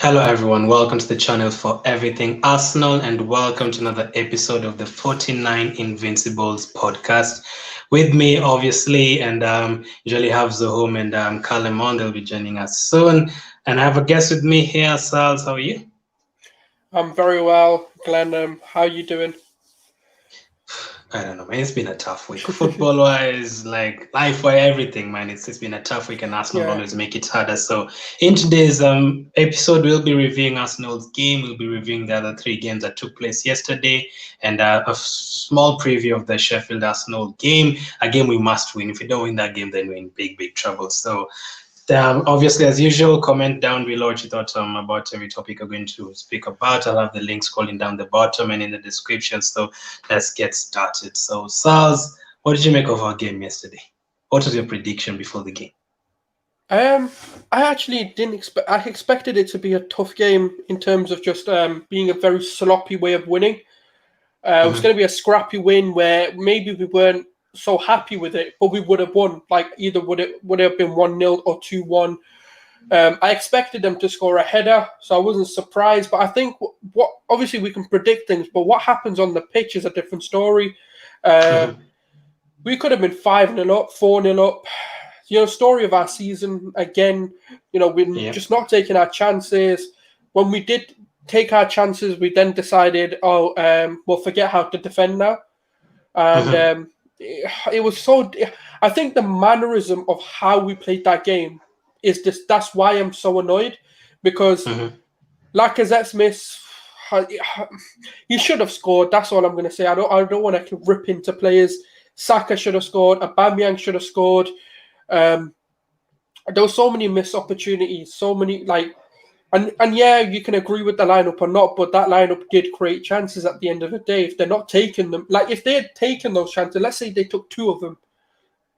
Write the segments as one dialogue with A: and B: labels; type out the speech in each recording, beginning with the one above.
A: Hello everyone, welcome to the channel for Everything Arsenal and welcome to another episode of the 49 Invincibles podcast. With me obviously and usually have Zohom and Kalemon, they'll be joining us soon. And I have a guest with me here, Sals, how are you?
B: I'm very well, Glen. How are you doing?
A: I don't know, man. It's been a tough week. Football-wise, like life-wise, everything, man. It's been a tough week, and Arsenal always make it harder. So, in today's episode, we'll be reviewing Arsenal's game. We'll be reviewing the other 3 games that took place yesterday, and a small preview of the Sheffield Arsenal game. A game we must win. If we don't win that game, then we're in big trouble. So, obviously, as usual, comment down below what you thought about every topic we're going to speak about. I'll have the links scrolling down the bottom and in the description. So let's get started. So, Sals, what did you make of our game yesterday? What was your prediction before the game?
B: I actually didn't expect. I expected it to be a tough game in terms of just being a very sloppy way of winning. It was going to be a scrappy win where maybe we weren't so happy with it, but we would have won. Like either would it have been 1-0 or 2-1. I expected them to score a header, so I wasn't surprised. But I think what obviously we can predict things, but what happens on the pitch is a different story. We could have been 5-0 up, 4-0 up. Story of our season again. We're just not taking our chances. When we did take our chances, we then decided, we'll forget how to defend now, and. It was so. I think the mannerism of how we played that game is just. That's why I'm so annoyed, because Lacazette's miss. He should have scored. That's all I'm going to say. I don't want to rip into players. Saka should have scored. Aubameyang should have scored. There were so many missed opportunities. So many And yeah, you can agree with the lineup or not, but that lineup did create chances at the end of the day. If they're not taking them, if they had taken those chances, let's say they took 2 of them,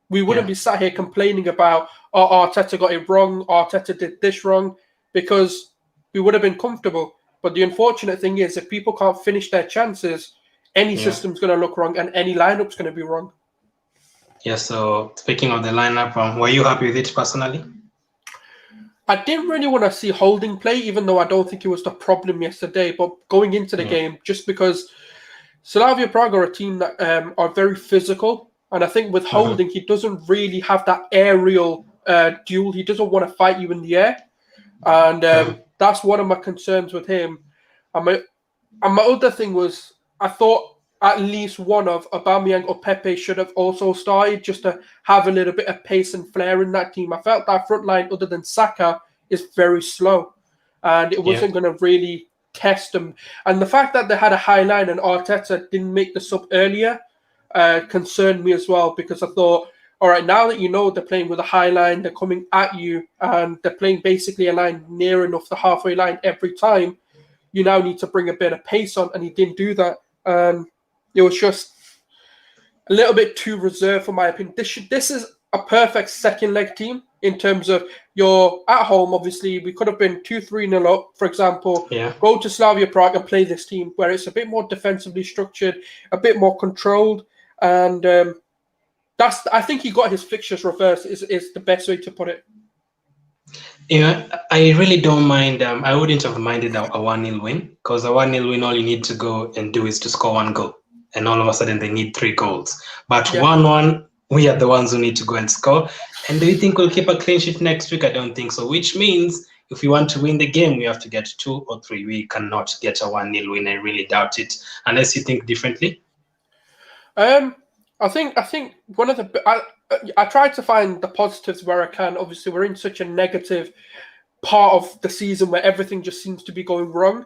B: we wouldn't be sat here complaining about, Arteta got it wrong, Arteta did this wrong, because we would have been comfortable. But the unfortunate thing is, if people can't finish their chances, any system's going to look wrong and any lineup's going to be wrong.
A: Yeah, so speaking of the lineup, were you happy with it personally?
B: I didn't really want to see Holding play, even though I don't think it was the problem yesterday. But going into the game, just because Slavia Prague are a team that are very physical. And I think with Holding, he doesn't really have that aerial duel. He doesn't want to fight you in the air. And that's one of my concerns with him. And my other thing was, I thought at least one of Aubameyang or Pepe should have also started, just to have a little bit of pace and flair in that team. I felt that front line, other than Saka, is very slow, and it wasn't going to really test them. And the fact that they had a high line and Arteta didn't make the sub earlier concerned me as well, because I thought, all right, now that they're playing with a high line, they're coming at you, and they're playing basically a line near enough the halfway line every time, you now need to bring a bit of pace on, and he didn't do that. It was just a little bit too reserved, for my opinion. This is a perfect second leg team in terms of you're at home. Obviously, we could have been 2-3-0 up, for example. Go to Slavia Prague and play this team where it's a bit more defensively structured, a bit more controlled, and I think he got his fixtures reversed. Is the best way to put it.
A: I really don't mind. I wouldn't have minded a 1-0 win, because a 1-0 win, all you need to go and do is to score 1 goal. And all of a sudden, they need 3 goals. But 1-1, we are the ones who need to go and score. And do you think we'll keep a clean sheet next week? I don't think so. Which means if we want to win the game, we have to get 2 or 3. We cannot get a 1-0 win. I really doubt it, unless you think differently.
B: I think one of the I tried to find the positives where I can. Obviously, we're in such a negative part of the season where everything just seems to be going wrong.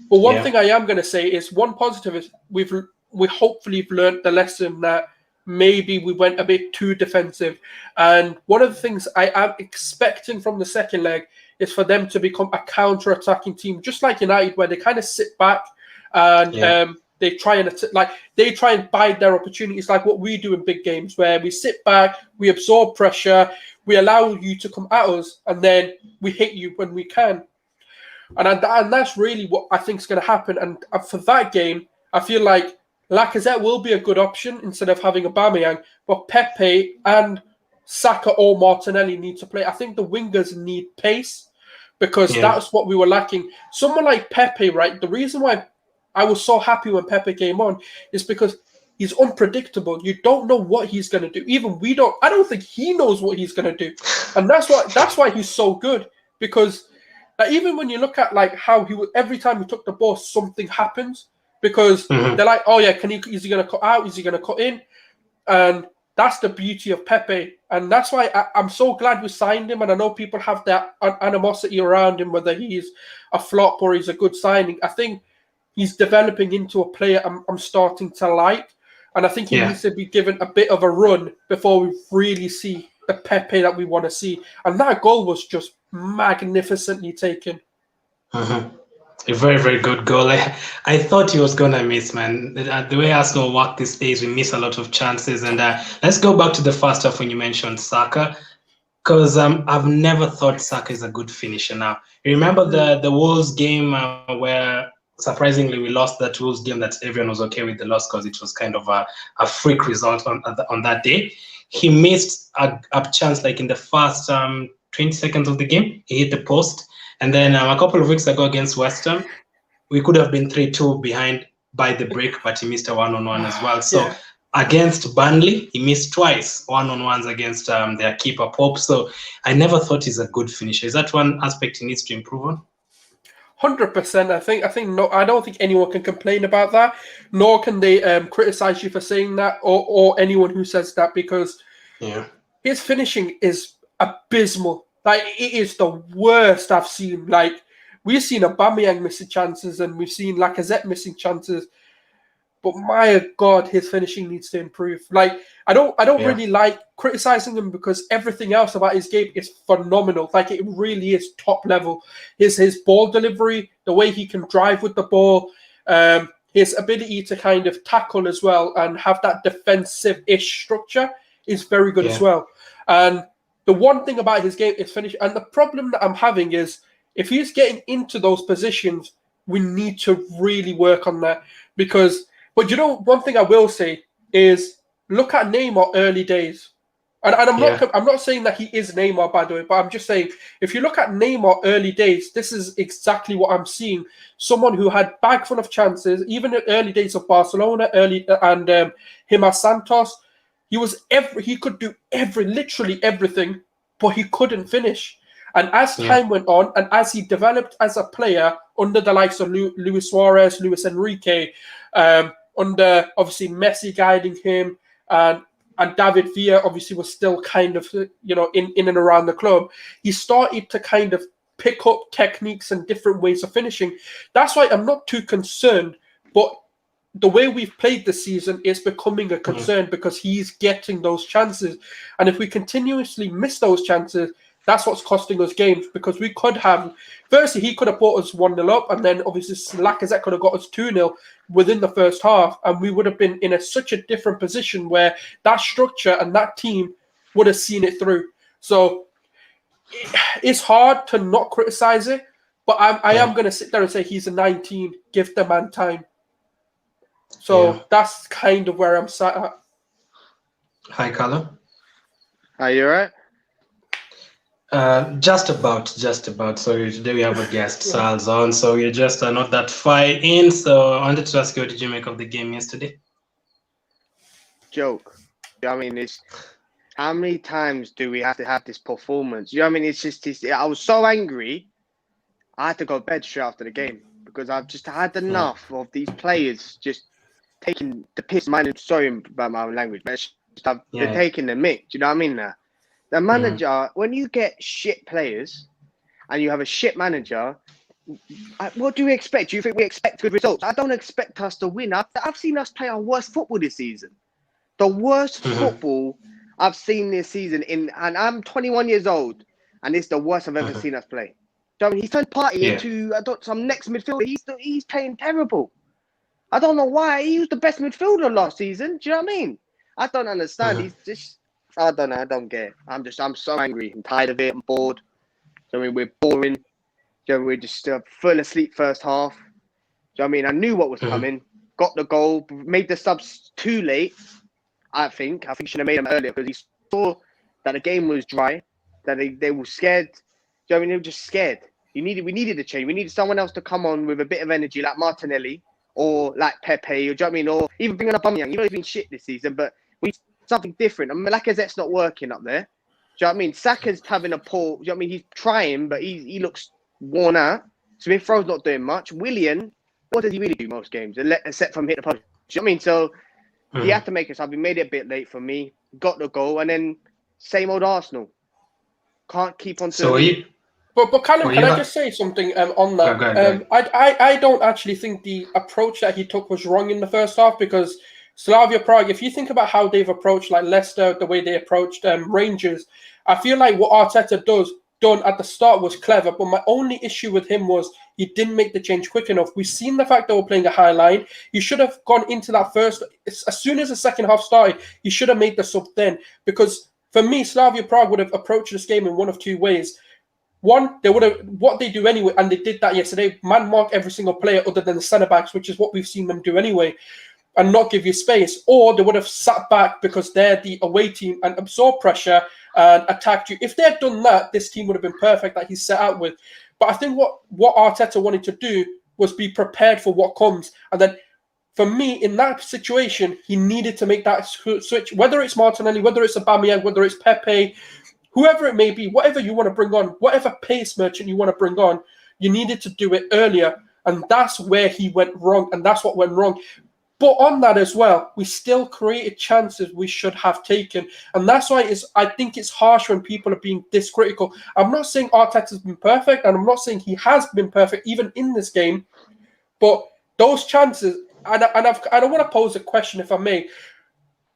B: But one thing I am going to say is, one positive is we hopefully have learned the lesson that maybe we went a bit too defensive. And one of the things I am expecting from the second leg is for them to become a counter-attacking team, just like United, where they kind of sit back and they try and bide their opportunities, like what we do in big games, where we sit back, we absorb pressure, we allow you to come at us, and then we hit you when we can. And that's really what I think is going to happen. And for that game, I feel like Lacazette will be a good option instead of having Aubameyang, but Pepe and Saka or Martinelli need to play. I think the wingers need pace because that's what we were lacking. Someone like Pepe, right? The reason why I was so happy when Pepe came on is because he's unpredictable. You don't know what he's going to do. Even we don't. I don't think he knows what he's going to do, and that's why he's so good. Because even when you look at like how he would, every time he took the ball, something happens. Because they're like, oh yeah, is he going to cut out? Is he going to cut in? And that's the beauty of Pepe, and that's why I'm so glad we signed him. And I know people have that animosity around him, whether he's a flop or he's a good signing. I think he's developing into a player I'm starting to like. And I think he needs to be given a bit of a run before we really see the Pepe that we want to see. And that goal was just magnificently taken.
A: A very, very good goal. I thought he was going to miss, man. The way Arsenal work these days, we miss a lot of chances. And let's go back to the first half when you mentioned Saka. Because I've never thought Saka is a good finisher now. You remember the Wolves game where surprisingly we lost that Wolves game that everyone was okay with the loss because it was kind of a freak result on that day. He missed a chance like in the first 20 seconds of the game. He hit the post. And then a couple of weeks ago against West Ham, we could have been 3-2 behind by the break, but he missed a one-on-one as well. So against Burnley, he missed twice one-on-ones against their keeper, Pope. So I never thought he's a good finisher. Is that one aspect he needs to improve on?
B: 100%. I think no. I don't think anyone can complain about that. Nor can they criticize you for saying that, or anyone who says that, because his finishing is abysmal. Like, it is the worst I've seen. Like, we've seen Aubameyang missing chances and we've seen Lacazette missing chances. But my God, his finishing needs to improve. Like, I don't really like criticizing him because everything else about his game is phenomenal. Like, it really is top level. His ball delivery, the way he can drive with the ball, his ability to kind of tackle as well and have that defensive-ish structure is very good as well. And the one thing about his game is finish. And the problem that I'm having is if he's getting into those positions, we need to really work on that. But you know, one thing I will say is look at Neymar early days. And I'm not saying that he is Neymar, by the way, but I'm just saying if you look at Neymar early days, this is exactly what I'm seeing. Someone who had bag full of chances, even in early days of Barcelona, and him as Santos. He could do literally everything, but he couldn't finish. And as time went on, and as he developed as a player under the likes of Luis Suarez, Luis Enrique, under obviously Messi guiding him, and David Villa obviously was still kind of in and around the club, he started to kind of pick up techniques and different ways of finishing. That's why I'm not too concerned, but the way we've played this season is becoming a concern because he's getting those chances. And if we continuously miss those chances, that's what's costing us games, because we could have, firstly, he could have put us 1-0 up, and then obviously Lacazette could have got us 2-0 within the first half, and we would have been in such a different position where that structure and that team would have seen it through. So it's hard to not criticize it, but I am going to sit there and say he's a 19, give the man time. So that's kind of where I'm sat at.
A: Hi, Carlo.
C: Are you all right?
A: Just about. So today we have a guest, Sal's on. So you're just not that far in. So I wanted to ask you, what did you make of the game yesterday?
C: Joke. I mean, it's how many times do we have to have this performance? You know what I mean? It's just, I was so angry, I had to go to bed straight after the game because I've just had enough of these players just taking the piss. Sorry about my language, but they're taking the mick. Do you know what I mean now? The manager, when you get shit players and you have a shit manager, what do we expect? Do you think we expect good results? I don't expect us to win. I've seen us play our worst football this season. The worst football I've seen this season, and I'm 21 years old, and it's the worst I've ever seen us play. Do you know what I mean? He's turned Partey into some next midfielder. He's playing terrible. I don't know why. He was the best midfielder last season. Do you know what I mean? I don't understand. He's just, I don't know. I don't get it. I'm so angry. I'm tired of it. I'm bored. Do you know what I mean? We're boring. Do you know, we're just full asleep first half. Do you know what I mean? I knew what was coming. Got the goal. Made the subs too late. I think should have made them earlier because he saw that the game was dry. That they were scared. Do you know what I mean? They were just scared. We needed a change. We needed someone else to come on with a bit of energy, like Martinelli or like Pepe. Do you know what I mean? Or even bringing up Aubameyang. You know, he's been shit this season, but we need something different. I mean, Lacazette's not working up there. Do you know what I mean? Saka's having a poor. Do you know what I mean? He's trying, but he looks worn out. Smith Rowe's not doing much. Willian, what does he really do most games? Except from hit the post. Do you know what I mean? So he had to make us up. He made it a bit late for me. Got the goal, and then same old Arsenal. Can't keep on.
B: But Callum, can I just say something on that?
A: Go ahead.
B: I don't actually think the approach that he took was wrong in the first half because Slavia Prague, if you think about how they've approached like Leicester, the way they approached Rangers, I feel like what Arteta done at the start was clever, but my only issue with him was he didn't make the change quick enough. We've seen the fact that we're playing a high line. He should have gone into that first, as soon as the second half started, he should have made the sub then, because for me, Slavia Prague would have approached this game in one of two ways. One, they would have, what they do anyway, and they did that yesterday, man mark every single player other than the centre-backs, which is what we've seen them do anyway, and not give you space. Or they would have sat back because they're the away team and absorbed pressure and attacked you. If they had done that, this team would have been perfect that he's set out with. But I think what Arteta wanted to do was be prepared for what comes. And then for me, in that situation, he needed to make that switch, whether it's Martinelli, whether it's Aubameyang, whether it's Pepe, whoever it may be, whatever you want to bring on, whatever pace merchant you want to bring on, you needed to do it earlier. And that's where he went wrong. And that's what went wrong. But on that as well, we still created chances we should have taken. And that's why I think it's harsh when people are being this critical. I'm not saying Arteta's been perfect, and I'm not saying he has been perfect even in this game. But those chances, and I want to pose a question, if I may,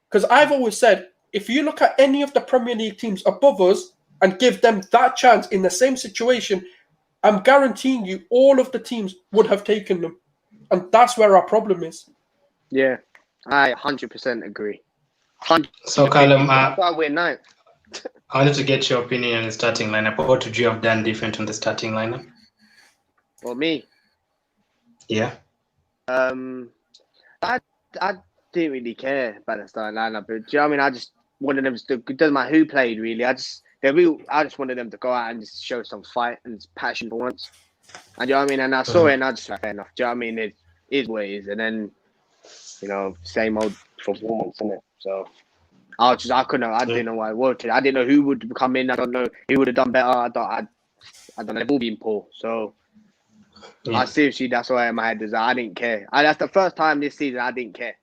B: because I've always said, if you look at any of the Premier League teams above us and give them that chance in the same situation, I'm guaranteeing you all of the teams would have taken them. And that's where our problem is.
C: Yeah, I 100% agree. 100%.
A: So, Callum,
C: that's why we're ninth.
A: I wanted to get your opinion on the starting lineup. What would you have done different on the starting lineup?
C: Well, me?
A: Yeah.
C: I didn't really care about the starting lineup. But, do you know what I mean? I just wanted them to, it doesn't matter who played, really. I just wanted them to go out and just show some fight and passion for once. And, do you know what I mean? And I saw it and I just like, fair enough. Do you know what I mean? It is what it is. And then, you know, same old performance, isn't it? So I didn't know what I wanted. I didn't know who would come in. I don't know who would have done better. I don't know. They've all been poor. So I seriously, that's why my head is. I didn't care. That's the first time this season I didn't care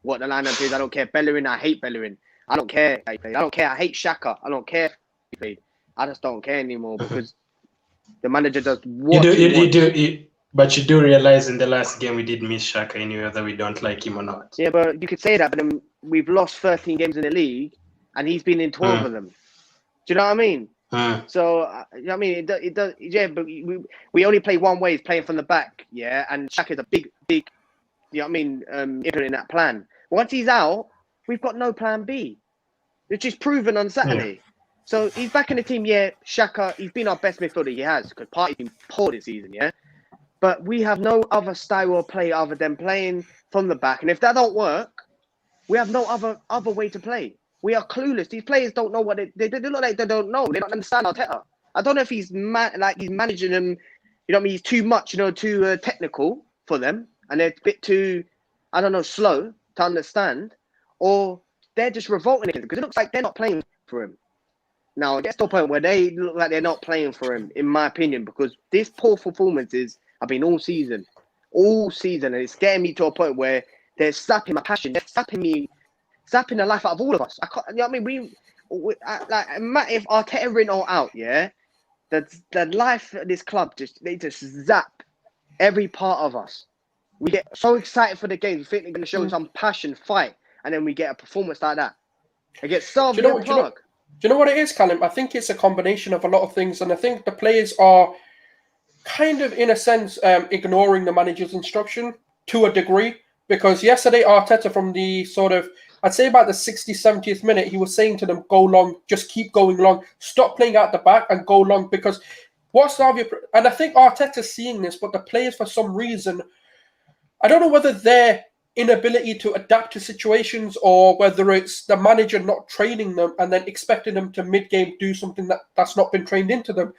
C: what the lineup is. I don't care. Bellerin, I hate Bellerin. I don't care how he played. I don't care. I hate Xhaka. I don't care how he played. I just don't care anymore because the manager does what he wants.
A: But you do realize in the last game we did miss Xhaka anyway, whether we don't like him or not.
C: Yeah, but you could say that, but then we've lost 13 games in the league, and he's been in 12 of them. Do you know what I mean? So, you know what I mean? It does. Yeah, but we only play one way, he's playing from the back, yeah, and Xhaka's a big, you know what I mean, in that plan. Once he's out, we've got no plan B, which is proven on Saturday. So he's back in the team, yeah, Xhaka, he's been our best midfielder, he has, because Partey's been poor this season, yeah? But we have no other style of play other than playing from the back. And if that don't work, we have no other way to play. We are clueless. These players don't know what they look like. They don't know. They don't understand Arteta. I don't know if he's he's managing them. You know what I mean? He's too much, too technical for them, and they're a bit too, I don't know, slow to understand, or they're just revolting against him because it looks like they're not playing for him. Now it gets to a point where they look like they're not playing for him, in my opinion, because this poor performances have been all season, and it's getting me to a point where they're sapping my passion, they're sapping the life out of all of us. I can't, you know what I mean? If Arteta in or out, yeah, the life of this club they just zap every part of us. We get so excited for the games, we think they're going to show some passion, fight, and then we get a performance like that against Slavia and Prague.
B: Do you know what it is, Callum? I think it's a combination of a lot of things, and I think the players are kind of, in a sense, ignoring the manager's instruction to a degree. Because yesterday, Arteta, from the sort of, I'd say about the 60th, 70th minute, he was saying to them, go long, just keep going long, stop playing out the back and go long. Because what Slavia, and I think Arteta's seeing this, but the players, for some reason, I don't know whether their inability to adapt to situations or whether it's the manager not training them and then expecting them to mid-game do something that's not been trained into them.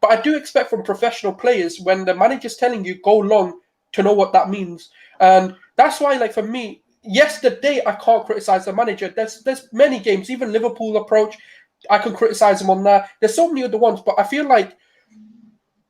B: But I do expect from professional players, when the manager's telling you go long, to know what that means. And that's why, like, for me, yesterday I can't criticize the manager. There's many games, even Liverpool approach, I can criticize him on that. There's so many other ones, but I feel like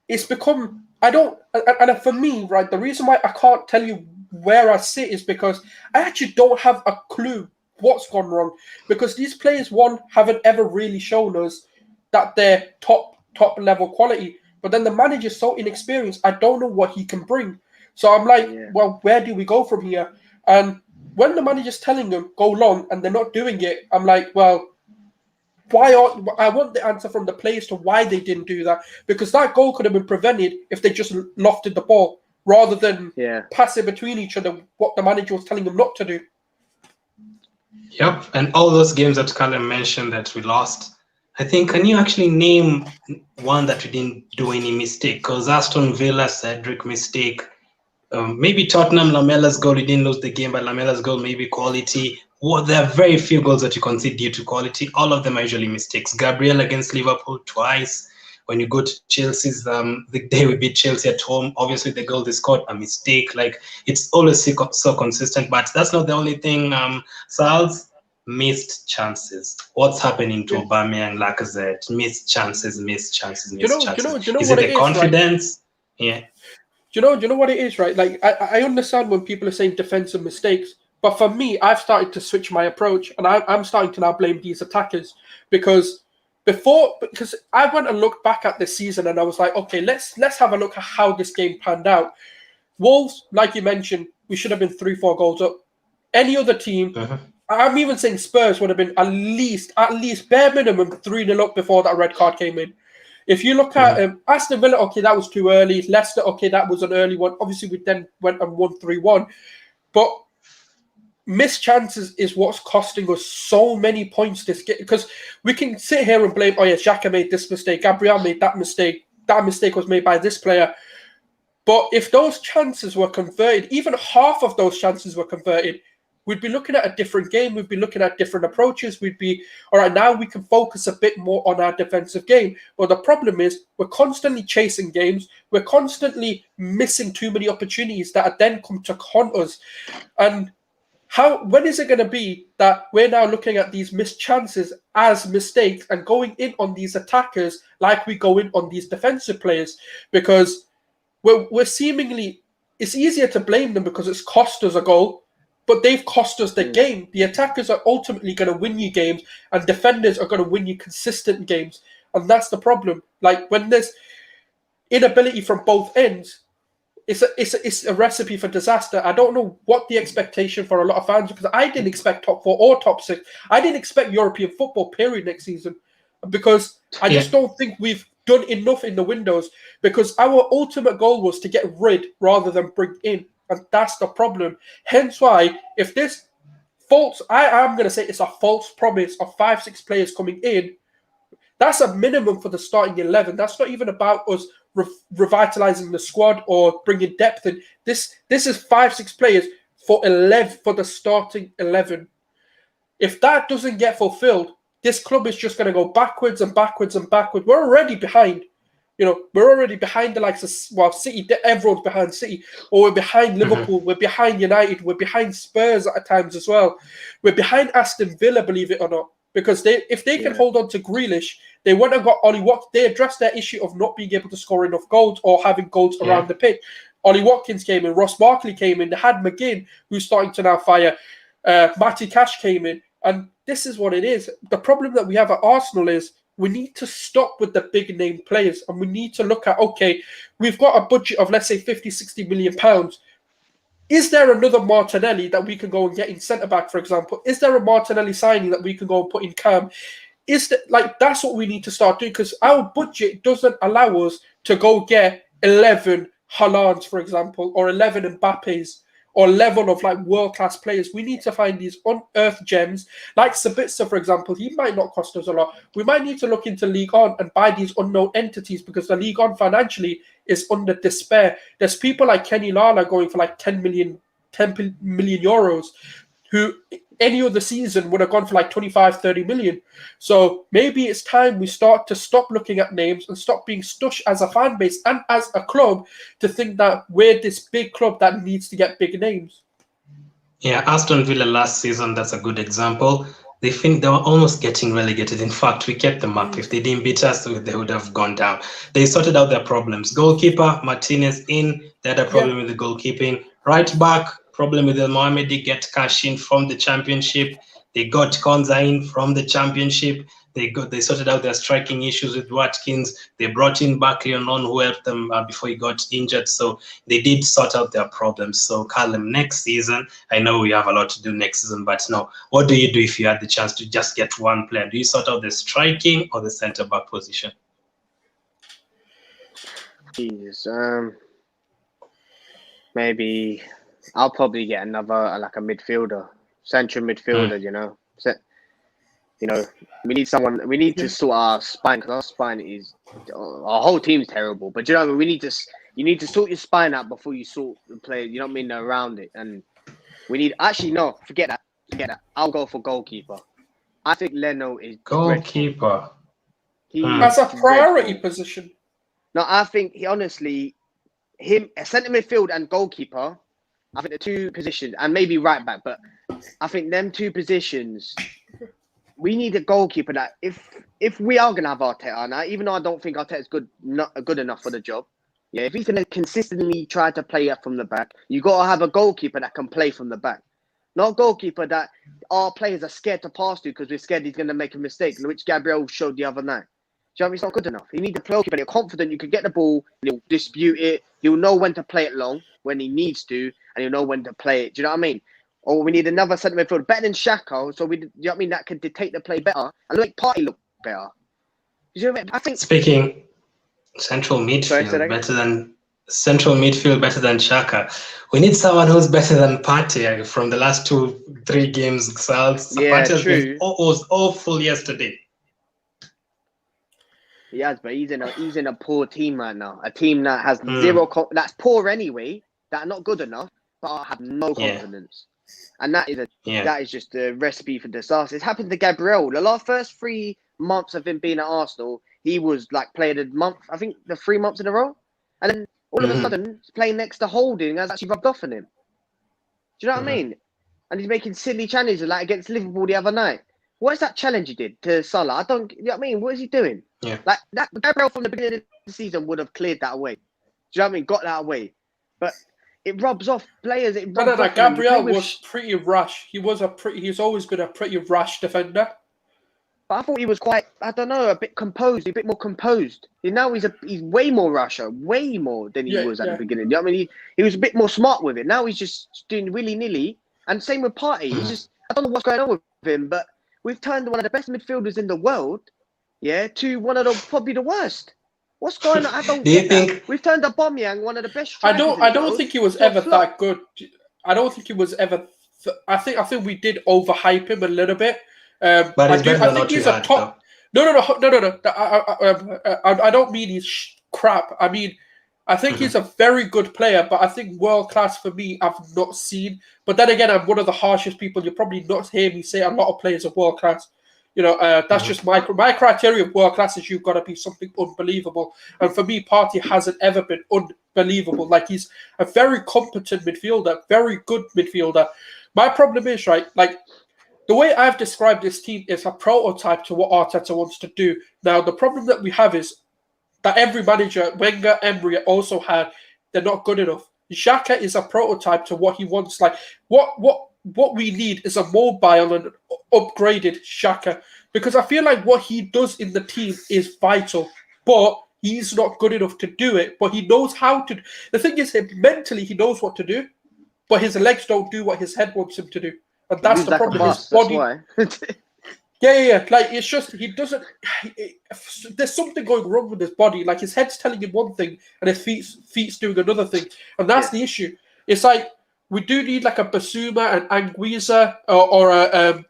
B: it's become, and for me, right, the reason why I can't tell you where I sit is because I actually don't have a clue what's gone wrong. Because these players, one, haven't ever really shown us that they're top level quality. But then the manager's so inexperienced, I don't know what he can bring. So I'm like, well, where do we go from here? And when the manager's telling them go long and they're not doing it, I'm like, well, I want the answer from the players to why they didn't do that. Because that goal could have been prevented if they just lofted the ball rather than pass it between each other, what the manager was telling them not to do.
A: Yep, and all those games that Callum mentioned that we lost, I think, can you actually name one that we didn't do any mistake? Because Aston Villa, Cedric mistake. Maybe Tottenham, Lamella's goal, he didn't lose the game, but Lamella's goal, maybe quality. Well, there are very few goals that you concede due to quality. All of them are usually mistakes. Gabriel against Liverpool twice. When you go to Chelsea's, the day we beat Chelsea at home, obviously the goal they scored, a mistake. Like, it's always so consistent, but that's not the only thing. Sal's missed chances. What's happening to Aubameyang, Lacazette? Missed chances.
B: Do you know
A: Is
B: what
A: it the confidence?
B: Right?
A: Yeah.
B: Do you know what it is, right? Like, I understand when people are saying defensive mistakes, but for me, I've started to switch my approach, and I'm starting to now blame these attackers because I went and looked back at this season, and I was like, okay, let's have a look at how this game panned out. Wolves, like you mentioned, we should have been 3-4 goals up. Any other team, I'm even saying Spurs would have been at least bare minimum 3-0 up before that red card came in. If you look at Aston Villa, okay, that was too early. Leicester, okay, that was an early one. Obviously, we then went and won 3-1. But missed chances is what's costing us so many points this game. Because we can sit here and blame, Xhaka made this mistake, Gabriel made that mistake was made by this player. But if those chances were converted, even half of those chances were converted, we'd be looking at a different game. We'd be looking at different approaches. We'd be, all right, now we can focus a bit more on our defensive game. But the problem is we're constantly chasing games. We're constantly missing too many opportunities that then come to haunt us. And when is it going to be that we're now looking at these missed chances as mistakes and going in on these attackers like we go in on these defensive players? Because we're seemingly, it's easier to blame them because it's cost us a goal. But they've cost us the game. The attackers are ultimately going to win you games, and defenders are going to win you consistent games. And that's the problem. Like, when there's inability from both ends, it's a recipe for disaster. I don't know what the expectation for a lot of fans, because I didn't expect top 4 or top 6. I didn't expect European football, period, next season, because I just don't think we've done enough in the windows, because our ultimate goal was to get rid rather than bring in. And that's the problem. Hence why, if this I'm going to say it's a false promise of 5-6 players coming in, that's a minimum for the starting 11. That's not even about us revitalizing the squad or bringing depth in. This is 5-6 players for the starting 11. If that doesn't get fulfilled, this club is just going to go backwards and backwards and backwards. We're already behind. We're already behind the likes of, City. Everyone's behind City. Or we're behind Liverpool. We're behind United. We're behind Spurs at times as well. We're behind Aston Villa, believe it or not. Because if they can hold on to Grealish, they wouldn't have got Ollie Watkins. They addressed their issue of not being able to score enough goals or having goals around the pitch. Ollie Watkins came in. Ross Barkley came in. They had McGinn, who's starting to now fire. Matty Cash came in. And this is what it is. The problem that we have at Arsenal is we need to stop with the big name players, and we need to look at, okay, we've got a budget of, let's say, 50, 60 million pounds. is there another Martinelli that we can go and get in centre back, for example? Is there a Martinelli signing that we can go and put in Cam? Is that that's what we need to start doing, because our budget doesn't allow us to go get 11 Haalands, for example, or 11 Mbappes, or level of world-class players. We need to find these unearthed gems, like Sabitzer, for example. He might not cost us a lot. We might need to look into Ligue 1 and buy these unknown entities, because the Ligue 1 financially is under despair. There's people like Kenny Lala going for 10 million euros, who any other season would have gone for 25, 30 million. So maybe it's time we start to stop looking at names and stop being stush as a fan base and as a club to think that we're this big club that needs to get big names.
A: Yeah, Aston Villa last season, that's a good example. They think they were almost getting relegated. In fact, we kept them up. If they didn't beat us, they would have gone down. They sorted out their problems. Goalkeeper, Martinez in. They had a problem with the goalkeeping. Right back, problem with El Mohamedi, get cash in from the championship. They got Konza in from the championship. They sorted out their striking issues with Watkins. They brought in Barkley on who helped them before he got injured. So they did sort out their problems. So Callum, next season, I know we have a lot to do next season, but no, what do you do if you had the chance to just get one player? Do you sort out the striking or the centre back position?
C: Jeez, maybe I'll probably get another a midfielder, central midfielder. We need someone. We need to sort our spine, because our spine is our whole team's terrible. But you know, you need to sort your spine out before you sort the play. You know what I mean? Around it, and we need. Actually, no, forget that. I'll go for goalkeeper. I think Leno is
A: goalkeeper.
B: That's a priority position.
C: No, I think honestly, a centre midfield and goalkeeper, I think the two positions, and maybe right back, but I think them two positions, we need a goalkeeper that if we are going to have Arteta, now, even though I don't think Arteta's good enough for the job, if he's going to consistently try to play up from the back, you got to have a goalkeeper that can play from the back. Not a goalkeeper that our players are scared to pass to because we're scared he's going to make a mistake, which Gabriel showed the other night. Do you know what I mean? It's not good enough. You need a goalkeeper. You're confident you can get the ball, and he'll dispute it. He'll know when to play it long, when he needs to, and he'll know when to play it. Do you know what I mean? Or we need another centre midfielder better than Xhaka, so you know what I mean, that can dictate the play better and make Partey look better. You know what I mean? I think
A: speaking central midfield central midfield better than Xhaka. We need someone who's better than Partey from the last 2-3 games. Partey was awful yesterday.
C: Yes, but he's in a poor team right now. A team that has that's poor anyway, that are not good enough, but have no confidence. And that is just a recipe for disaster. It's happened to Gabriel. The first 3 months of him being at Arsenal, he was playing a month, I think the 3 months in a row. And then all of a sudden, he's playing next to Holding has actually rubbed off on him. Do you know what I mean? And he's making silly challenges against Liverpool the other night. What is that challenge he did to Salah? You know what I mean? What is he doing?
A: Yeah.
C: That Gabriel from the beginning of the season would have cleared that away. Do you know what I mean? Got that away. But it rubs off players.
B: Gabriel was pretty rash. He's always been a pretty rash defender.
C: But I thought he was quite, I don't know, a bit more composed. And now he's way more rusher, way more than he was at the beginning. You know what I mean? He was a bit more smart with it. Now he's just doing willy-nilly. And same with Partey. He's just, I don't know what's going on with him, but we've turned one of the best midfielders in the world, to one of probably the worst. What's going on? I don't get that. We've turned Aubameyang one of the best strikers.
B: I don't think he was ever that good. I don't think he was ever. I think we did overhype him a little bit.
A: But I think he's a top.
B: No. I don't mean he's crap. I mean, I think he's a very good player, but I think world class for me, I've not seen. But then again, I'm one of the harshest people. You'll probably not hear me say a lot of players are world class. You know, that's just my criteria of world class is you've got to be something unbelievable. And for me, Partey hasn't ever been unbelievable. He's a very competent midfielder, very good midfielder. My problem is, the way I've described this team is a prototype to what Arteta wants to do. Now, the problem that we have is that every manager, Wenger, Emery also had, they're not good enough. Xhaka is a prototype to what he wants. What we need is a mobile and upgraded Xhaka, because I feel like what he does in the team is vital, but he's not good enough to do it. But he knows how to. The thing is, mentally, he knows what to do, but his legs don't do what his head wants him to do, and that's the
C: like
B: problem.
C: A
B: His
C: bus,
B: body.
C: That's why.
B: Yeah. Like it's just he doesn't. There's something going wrong with his body. Like his head's telling him one thing, and his feet's doing another thing, and that's the issue. It's like we do need like a Basuma, an Anguissa, or a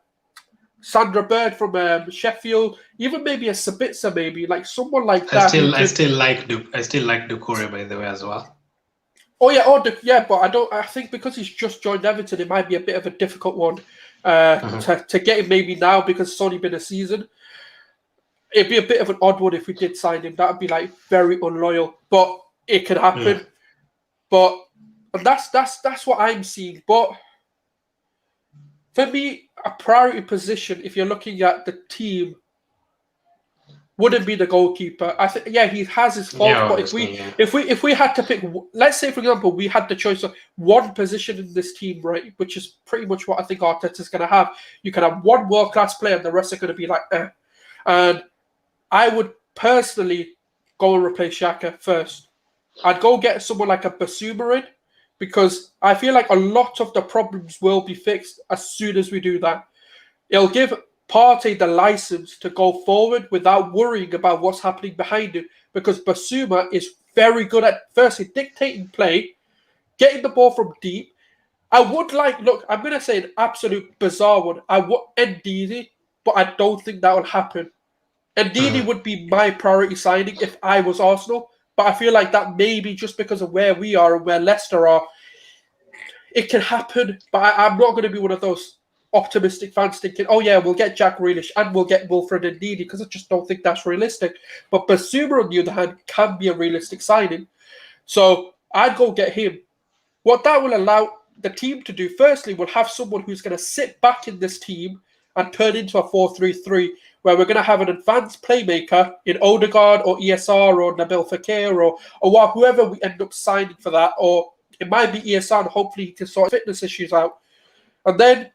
B: Sandra Bird from Sheffield, even maybe a Sabitzer, maybe like someone like that.
A: I still like Doucouré, by the way, as well.
B: Oh yeah, but I think because he's just joined Everton, it might be a bit of a difficult one to get him maybe now because it's only been a season. It'd be a bit of an odd one if we did sign him. That'd be like very unloyal, but it could happen. And that's what I'm seeing. But for me, a priority position, if you're looking at the team, wouldn't be the goalkeeper. I think he has his faults, but if we had to pick, let's say for example, we had the choice of one position in this team, right, which is pretty much what I think Arteta's going to have. You can have one world class player, and the rest are going to be like, And I would personally go and replace Xhaka first. I'd go get someone like a Basuma in, because I feel like a lot of the problems will be fixed as soon as we do that. It'll give Partey the license to go forward without worrying about what's happening behind him, because Basuma is very good at firstly dictating play, getting the ball from deep. I'm going to say an absolute bizarre one. I want Ndidi, but I don't think that will happen. Ndidi would be my priority signing if I was Arsenal, but I feel like that maybe just because of where we are and where Leicester are, it can happen, but I'm not going to be one of those optimistic fans thinking, oh yeah, we'll get Jack Grealish and we'll get Wilfred Ndidi, because I just don't think that's realistic. But Basuma, on the other hand, can be a realistic signing. So I'd go get him. What that will allow the team to do, firstly, we'll have someone who's going to sit back in this team and turn into a 4-3-3, where we're going to have an advanced playmaker in Odegaard or ESR or Nabil Fekir or whoever we end up signing for that, or it might be ESR, and hopefully he can sort fitness issues out. And then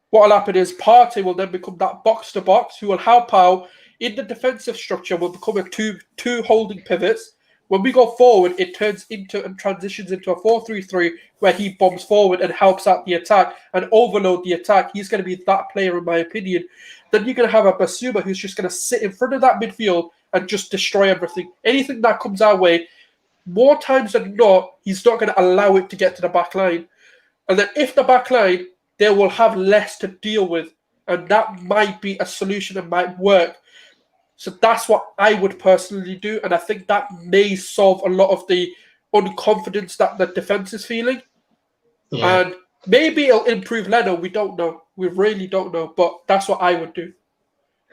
B: what will happen is Partey will then become that box-to-box who will help out in the defensive structure. Will become a two holding pivots. When we go forward, it turns into and transitions into a 4-3-3 where he bombs forward and helps out the attack and overload the attack. He's going to be that player, in my opinion. Then you're going to have a Basuma who's just going to sit in front of that midfield and just destroy everything. Anything that comes our way, more times than not, he's not going to allow it to get to the back line. And then if the back line, they will have less to deal with. And that might be a solution that might work. So that's what I would personally do. And I think that may solve a lot of the unconfidence that the defense is feeling. Yeah. And maybe it'll improve Leno. We don't know. We really don't know. But that's what I would do.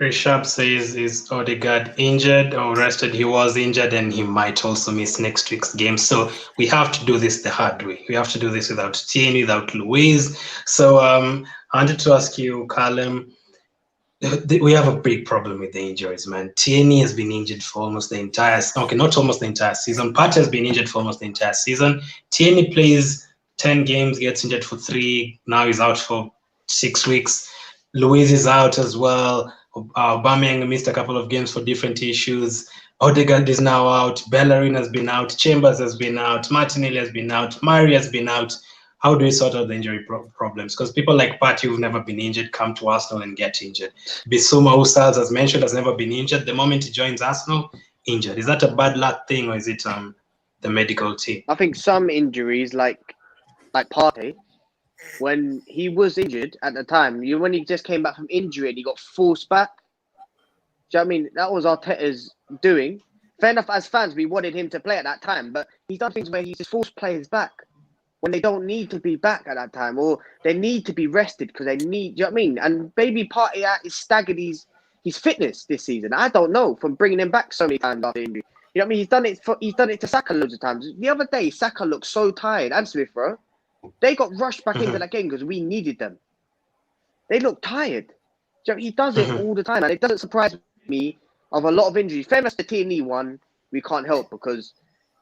A: Rishab says, is Odegaard injured or rested? He was injured and he might also miss next week's game. So we have to do this the hard way. We have to do this without Tierney, without Luiz. So I wanted to ask you, Callum, we have a big problem with the injuries, man. Tierney has been injured for almost the entire, not almost the entire season. Partey has been injured for almost the entire season. Tierney plays 10 games, gets injured for 3. Now he's out for 6 weeks. Luiz is out as well. Aubameyang missed a couple of games for different issues. Odegaard is now out. Bellerin has been out. Chambers has been out. Martinelli has been out. Mari has been out. How do we sort out the injury problems? Because people like Partey who've never been injured come to Arsenal and get injured. Bissouma, who Sals has mentioned, has never been injured. The moment he joins Arsenal, injured. Is that a bad luck thing, or is it the medical team?
C: I think some injuries, like Partey, when he was injured at the time, when he just came back from injury and he got forced back. Do you know what I mean? That was Arteta's doing. Fair enough, as fans, we wanted him to play at that time, but he's done things where he's just forced players back when they don't need to be back at that time, or they need to be rested because they need, do you know what I mean? And maybe Partey is staggered his fitness this season. I don't know, from bringing him back so many times after injury. You know what I mean? He's done it to Saka loads of times. The other day, Saka looked so tired, and Smith Rowe. They got rushed back into that game because we needed them. They look tired. So he does it all the time, and it doesn't surprise me of a lot of injuries. Fair enough, the Tierney one, we can't help because,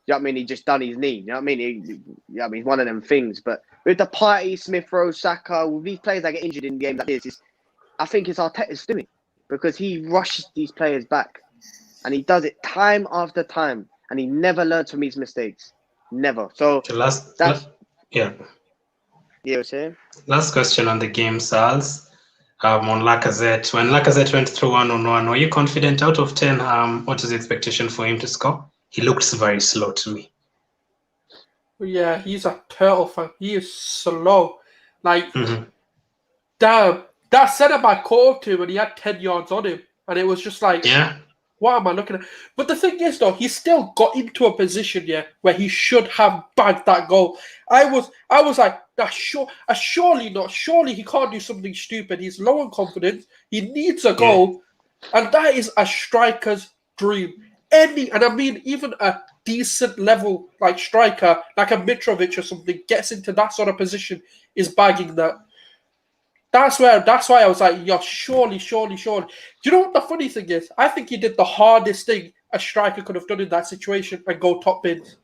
C: you know what I mean, he just done his knee. You know what I mean? He's one of them things. But with the Partey, Smith Rowe, Saka, with these players that get injured in games like this, I think it's Arteta's doing, because he rushes these players back. And he does it time after time. And he never learns from his mistakes. Never. So
A: Yeah.
C: Yeah, sir.
A: Last question on the game, Sals. On Lacazette. When Lacazette went through 1-on-1, were you confident out of 10? What is the expectation for him to score? He looks very slow to me.
B: Yeah, he's a turtle fan. He is slow. Like,
A: Mm-hmm.
B: damn, that centre-back caught him and he had 10 yards on him. And it was just like,
A: Yeah.
B: what am I looking at? But the thing is, though, he still got into a position, where he should have bagged that goal. I was like, surely not. Surely he can't do something stupid. He's low on confidence. He needs a goal. And that is a striker's dream. And I mean, even a decent level like striker, like a Mitrovic or something, gets into that sort of position, is bagging that. That's why I was like, yeah, surely. Do you know what the funny thing is? I think he did the hardest thing a striker could have done in that situation and go top bins.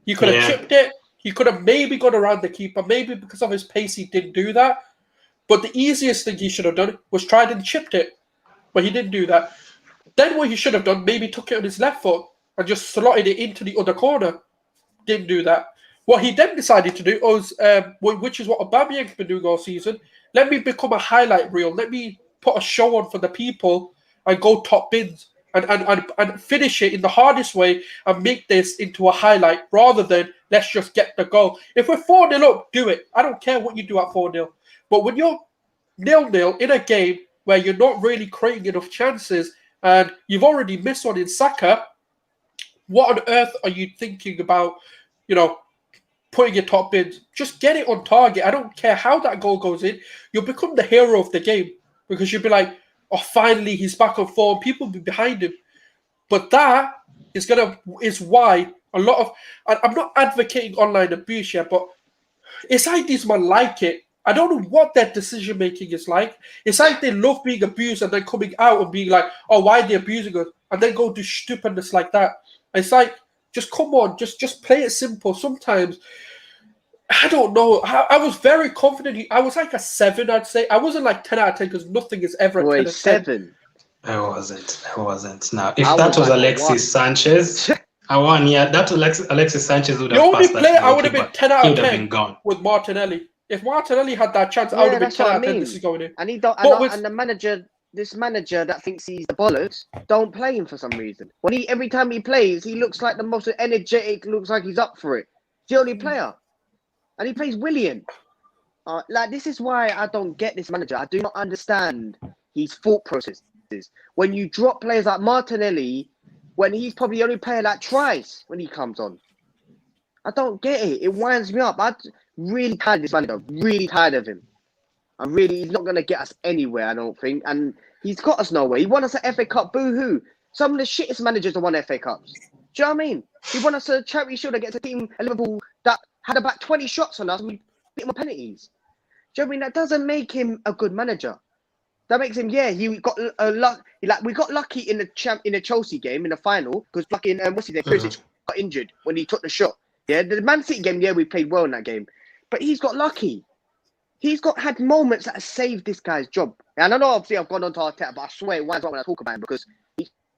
B: He could have chipped it. He could have maybe gone around the keeper. Maybe because of his pace, he didn't do that. But the easiest thing he should have done was tried and chipped it. But he didn't do that. Then what he should have done, maybe took it on his left foot and just slotted it into the other corner. Didn't do that. What he then decided to do was, which is what Aubameyang's been doing all season, let me become a highlight reel. Let me put a show on for the people and go top bins and finish it in the hardest way and make this into a highlight rather than let's just get the goal. If we're 4-0 up, do it. I don't care what you do at 4-0. But when you're 0-0 in a game where you're not really creating enough chances and you've already missed one in Saka, what on earth are you thinking about, putting your top bins? Just get it on target. I don't care how that goal goes in. You'll become the hero of the game because you'll be like, oh, finally he's back on form. People will be behind him. But that is why a lot of, and I'm not advocating online abuse yet, but it's like these men like it. I don't know what their decision making is like. It's like they love being abused and then coming out and being like, oh, why are they abusing us? And then go do stupidness like that. It's like, just come on, just play it simple. Sometimes, I don't know. I was very confident. I was like a 7, I'd say. I wasn't like 10 out of 10 because nothing is ever a 10 out of 10.
C: 7?
A: I wasn't. Now, if that was Alexis Sanchez, that Alexis Sanchez would have
B: the only
A: passed
B: player
A: that
B: I would have been 10 out of 10
A: have been gone.
B: with Martinelli. If Martinelli had that chance, I would have been 10 out of 10. This is going in.
C: And the manager, this manager that thinks he's the bollocks, don't play him for some reason. Every time he plays, he looks like the most energetic. Looks like he's up for it. He's the only player, and he plays brilliant. This is why I don't get this manager. I do not understand his thought processes. When you drop players like Martinelli, when he's probably the only player that tries when he comes on, I don't get it. It winds me up. I'm really tired of this manager. Really tired of him. He's not going to get us anywhere, I don't think. And he's got us nowhere. He won us an FA Cup, boo-hoo. Some of the shittest managers have won FA Cups. Do you know what I mean? He won us a Charity Shield against a team at Liverpool that had about 20 shots on us and we beat him on penalties. Do you know what I mean? That doesn't make him a good manager. That makes him, he got we got lucky in the Chelsea game in the final because fucking Perisic got injured when he took the shot. Yeah, the Man City game, we played well in that game, but he's got lucky. He's had moments that have saved this guy's job. And I know obviously I've gone on to Arteta, but I swear it winds up when I talk about him because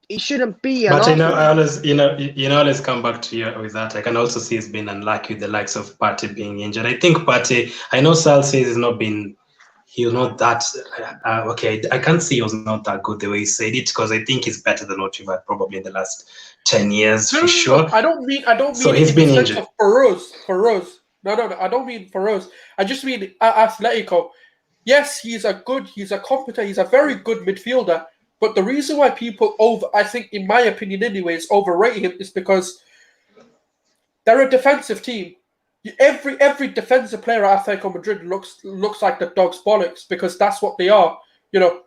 C: he shouldn't be.
A: But I always come back to you with that. I can also see he's been unlucky with the likes of Partey being injured. I think Partey, I know Sal says he's not that okay. I can't see he was not that good the way he said it because I think he's better than what you've had probably in the last 10 years for sure.
B: I don't mean.
A: So he's been injured
B: for us. No, I don't mean for us. I just mean Atletico. Yes, he's a competent, he's a very good midfielder. But the reason why people I think, in my opinion anyways, overrate him is because they're a defensive team. Every defensive player at Atletico Madrid looks like the dog's bollocks because that's what they are.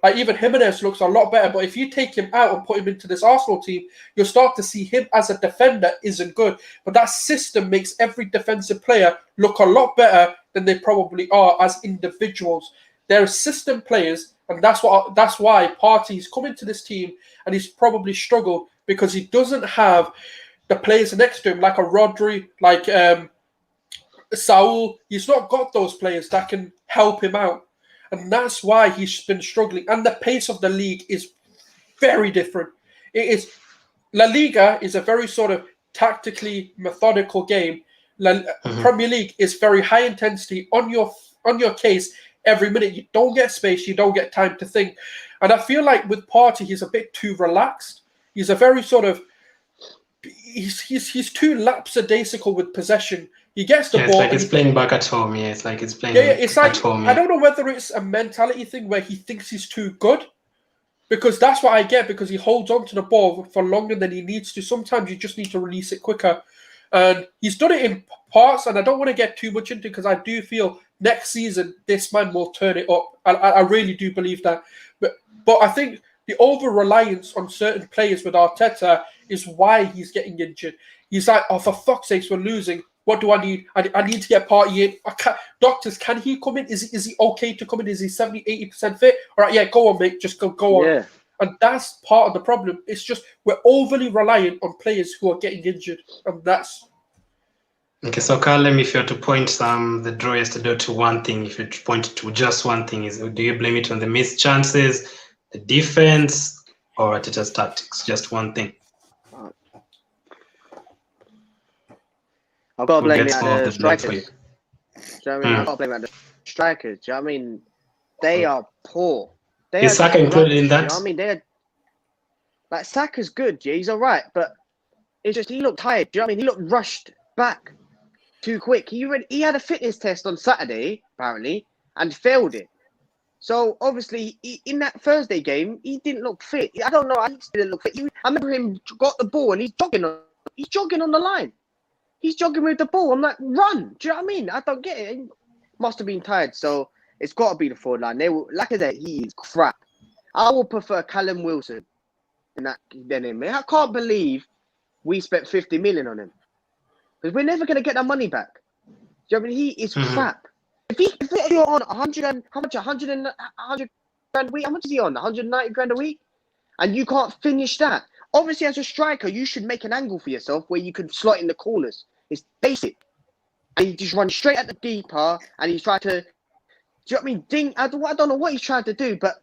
B: Like even Jimenez looks a lot better. But if you take him out and put him into this Arsenal team, you'll start to see him as a defender isn't good. But that system makes every defensive player look a lot better than they probably are as individuals. They're system players, and that's why Partey's come into this team and he's probably struggled because he doesn't have the players next to him like a Rodri, like Saul. He's not got those players that can help him out. And that's why he's been struggling. And the pace of the league is very different. La Liga is a very sort of tactically methodical game. Premier League is very high intensity on your on your case every minute. You don't get space. You don't get time to think. And I feel like with Partey, he's a bit too relaxed. He's a very sort of he's too lapsadaisical with possession. He gets the ball.
A: It's like he's playing back at home. Yeah, it's like he's playing
B: it's like,
A: at home.
B: I don't know whether it's a mentality thing where he thinks he's too good, because that's what I get, because he holds on to the ball for longer than he needs to. Sometimes you just need to release it quicker. And he's done it in parts, and I don't want to get too much into it because I do feel next season this man will turn it up. I really do believe that. But I think the over-reliance on certain players with Arteta is why he's getting injured. He's like, oh, for fuck's sakes, we're losing. What do I need? I need to get Partey in. Doctors, can he come in? Is he okay to come in? Is he 70, 80% fit? All right, yeah, go on, mate. Just go on.
C: Yeah.
B: And that's part of the problem. It's just we're overly reliant on players who are getting injured. And that's...
A: Okay, so Callum, if you had to point the draw yesterday to one thing, if you point to just one thing, do you blame it on the missed chances, the defense, or Arteta's tactics? Just one thing.
C: I've got to blame it
A: on
C: the strikers. Do you know what I mean? I've got to blame it the strikers. Do you know what I mean? They are poor.
A: Is Saka included in that?
C: You know what I mean? They're like, Saka's good, yeah, he's all right, but it's just he looked tired. Do you know what I mean? He looked rushed back too quick. He had a fitness test on Saturday, apparently, and failed it. So obviously, in that Thursday game, he didn't look fit. I don't know. He didn't look fit. I remember him got the ball and he's jogging on the line. He's jogging with the ball. I'm like, run. Do you know what I mean? I don't get it. He must have been tired. So it's got to be the forward line. Like I said, he is crap. I would prefer Callum Wilson than him. I can't believe we spent 50 million on him, because we're never going to get that money back. Do you know what I mean? He is crap. If you're on 100 and how much? 100 grand a week. How much is he on? 190 grand a week, and you can't finish that. Obviously, as a striker, you should make an angle for yourself where you can slot in the corners. It's basic. And he just runs straight at the keeper, and he's trying to. Do you know what I mean? I don't know what he's trying to do, but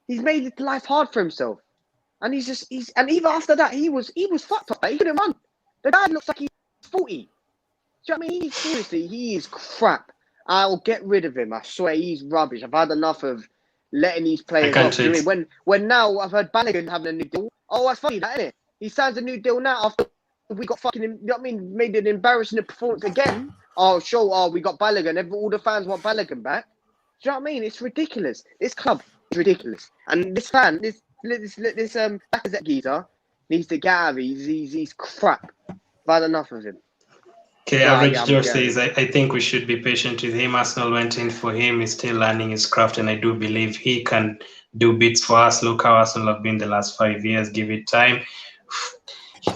C: he's made life hard for himself. And and even after that, he was fucked up. He couldn't run. The guy looks like he's 40. Do you know what I mean? He is crap. I'll get rid of him. I swear, he's rubbish. I've had enough of letting these players off. You know, when now I've heard Balogun having a new deal. Oh, that's funny, that, isn't it? He signs a new deal now after we got fucking, you know what I mean, made an embarrassing performance again. Oh, sure. Oh, we got Balogun. All the fans want Balogun back. Do you know what I mean? It's ridiculous. This club is ridiculous. And this fan, this Lacazette geezer needs to get out of it. He's crap. I've had enough of him.
A: Okay, Average George says, I think we should be patient with him. Arsenal went in for him. He's still learning his craft, and I do believe he can do bits for us. Look how Arsenal have been the last 5 years. Give it time.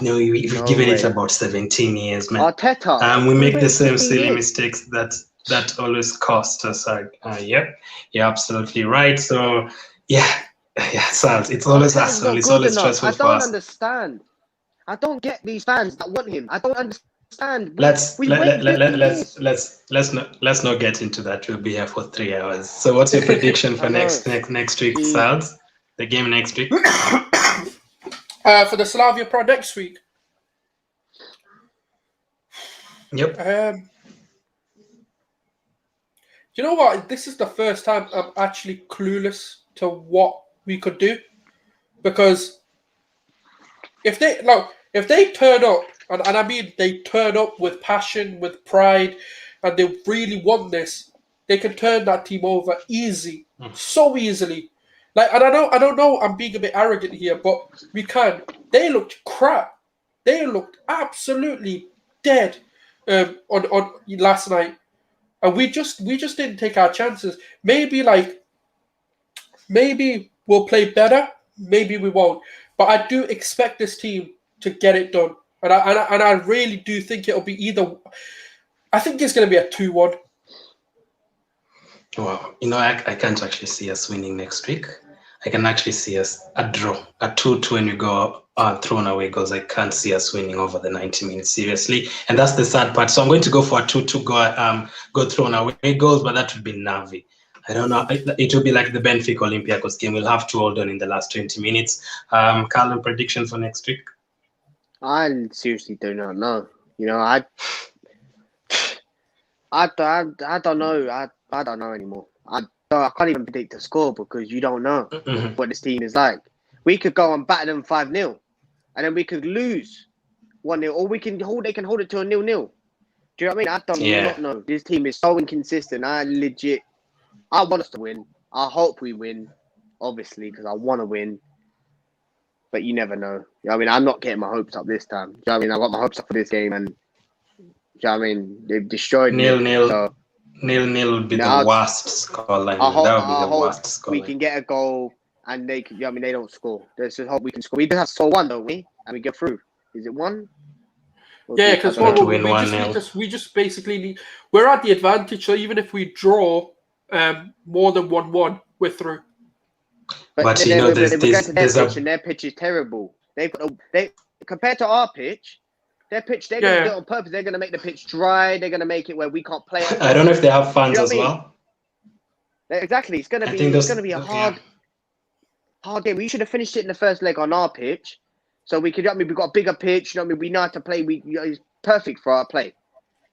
A: You know, we've given it about 17 years, man.
C: Arteta.
A: We make the same silly mistakes that always cost us. Yep, you're absolutely right. So, yeah, Sals, it's always Arsenal. It's always stressful for us.
C: I don't understand. I don't get these fans that want him. I don't understand.
A: Let's not get into that. We'll be here for 3 hours. So what's your prediction for next week, Sals? The game next week?
B: For the Slavia Prague next week.
A: Yep.
B: You know what? This is the first time I'm actually clueless to what we could do, because if they turn up, and I mean they turn up with passion, with pride, and they really want this, they can turn that team over so easily. Like, and I don't know, I'm being a bit arrogant here, but we can. They looked crap. They looked absolutely dead on last night, and we just didn't take our chances. Maybe we'll play better. Maybe we won't. But I do expect this team to get it done. And I really do think it'll be either. I think it's going to be a 2-1.
A: Well, you know, I can't actually see us winning next week. I can actually see us a draw, a 2-2 when we go thrown away goals. I can't see us winning over the 90 minutes, seriously. And that's the sad part. So I'm going to go for a 2-2 go thrown away goals, but that would be Navi. I don't know. It will be like the Benfica Olympiacos game. We'll have to hold on in the last 20 minutes. Callum, prediction for next week?
C: I seriously do not know. You know, I don't know. I don't know anymore. I can't even predict the score because you don't know what this team is like. We could go and batter them 5-0, and then we could lose 1-0, or they can hold it to a 0-0. Do you know what I mean? I do not know. This team is so inconsistent. I want us to win. I hope we win, obviously, because I want to win. But you never know. You know what I mean? I'm not getting my hopes up this time. Do you know what I mean? I got my hopes up for this game, and do you know what I mean? They've destroyed me.
A: 0-0.
C: So,
A: 0-0 would be the worst scoreline. That would be the worst scoreline.
C: We can get a goal, and they don't score. Let's just hope we can score. We just have to score 1, don't we? And we get through. Is it 1?
B: Yeah, because we just basically need. We're at the advantage, so even if we draw more than 1-1, we're through.
C: But you know, their pitch is terrible. They compared to our pitch, their pitch they're going to do it on purpose. They're going to make the pitch dry. They're going to make it where we can't play.
A: I don't know if they have fans as well.
C: Exactly, it's going to be a hard game. We should have finished it in the first leg on our pitch, so we could. I mean, we've got a bigger pitch. You know what I mean? We know how to play. It's perfect for our play.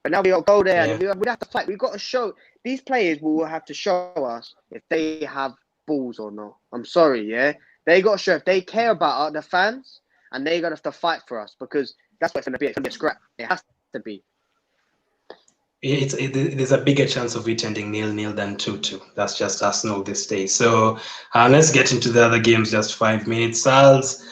C: But now we all go there and we have to fight. We've got to show these players will have to show us if they have balls or not. I'm sorry, yeah. They got to show if they care about the fans, and they're gonna have to fight for us because that's what it's gonna be. It's gonna be a scrap. It has to be.
A: There's a bigger chance of it ending 0-0 than 2-2. That's just Arsenal this day. So let's get into the other games. Just 5 minutes. Salz,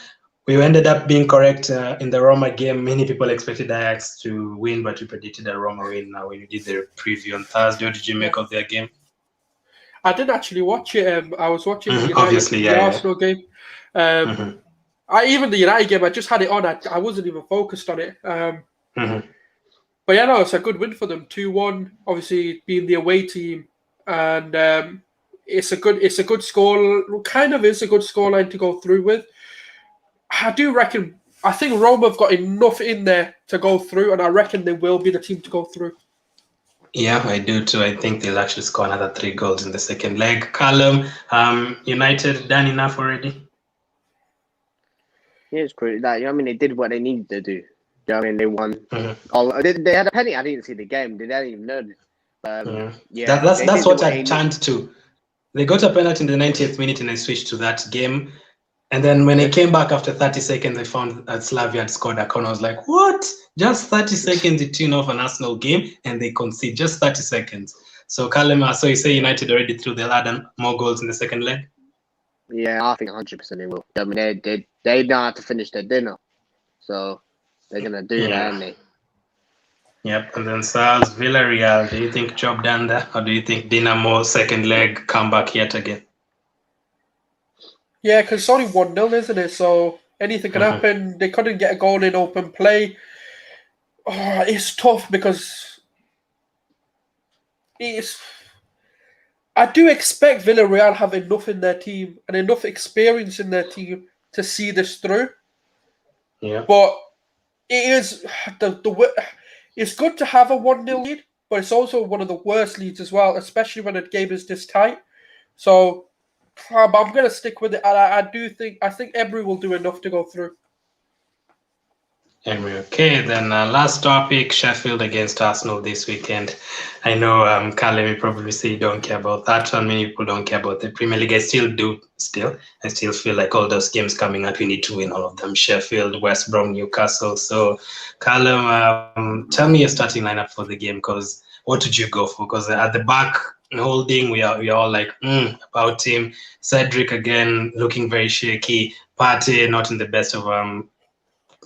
A: we ended up being correct in the Roma game. Many people expected Ajax to win, but we predicted a Roma win. Now when we did the preview on Thursday, what did you make of their game?
B: I didn't actually watch it. I was watching the Arsenal game. Even the United game, I just had it on. I wasn't even focused on it. But yeah, no, it's a good win for them. 2-1, obviously being the away team, and it's a good score. Kind of is a good scoreline to go through with. I think Roma have got enough in there to go through, and I reckon they will be the team to go through.
A: Yeah, I do too. I think they'll actually score another 3 goals in the second leg. Callum, United done enough already?
C: Yeah, it's great. I mean, they did what they needed to do. I mean, they won. They had a penalty. I didn't see the game. They didn't even know this.
A: That's what I turned to. They got a penalty in the 90th minute, and I switched to that game. And then when I came back after 30 seconds, I found that Slavia had scored a corner. I was like, what? Just 30 seconds to tune off an Arsenal game, and they concede just 30 seconds. So, Callum, so you say United already threw, they'll add more goals in the second leg?
C: Yeah, I think 100% they will. I mean, they know how to finish their dinner. So, they're going to do that, aren't they?
A: Yep, and then Salz, Villarreal, do you think job done there? Or do you think Dinamo second leg come back yet again?
B: Yeah, because it's only 1-0, isn't it? So anything can happen. They couldn't get a goal in open play. Oh, it's tough because I do expect Villarreal have enough in their team and enough experience in their team to see this through.
A: Yeah.
B: But it is it's good to have a 1-0 lead, but it's also one of the worst leads as well, especially when a game is this tight. So I'm going to stick with it, and I think Emery will do enough to go through.
A: Emery, okay. Then last topic, Sheffield against Arsenal this weekend. I know, Callum, you probably say you don't care about that one. Many people don't care about the Premier League. I still do. I still feel like all those games coming up, we need to win all of them. Sheffield, West Brom, Newcastle. So, Callum, tell me your starting lineup for the game, because what would you go for? Because at the back, holding, we are all like about him. Cedric again looking very shaky. Partey not in the best of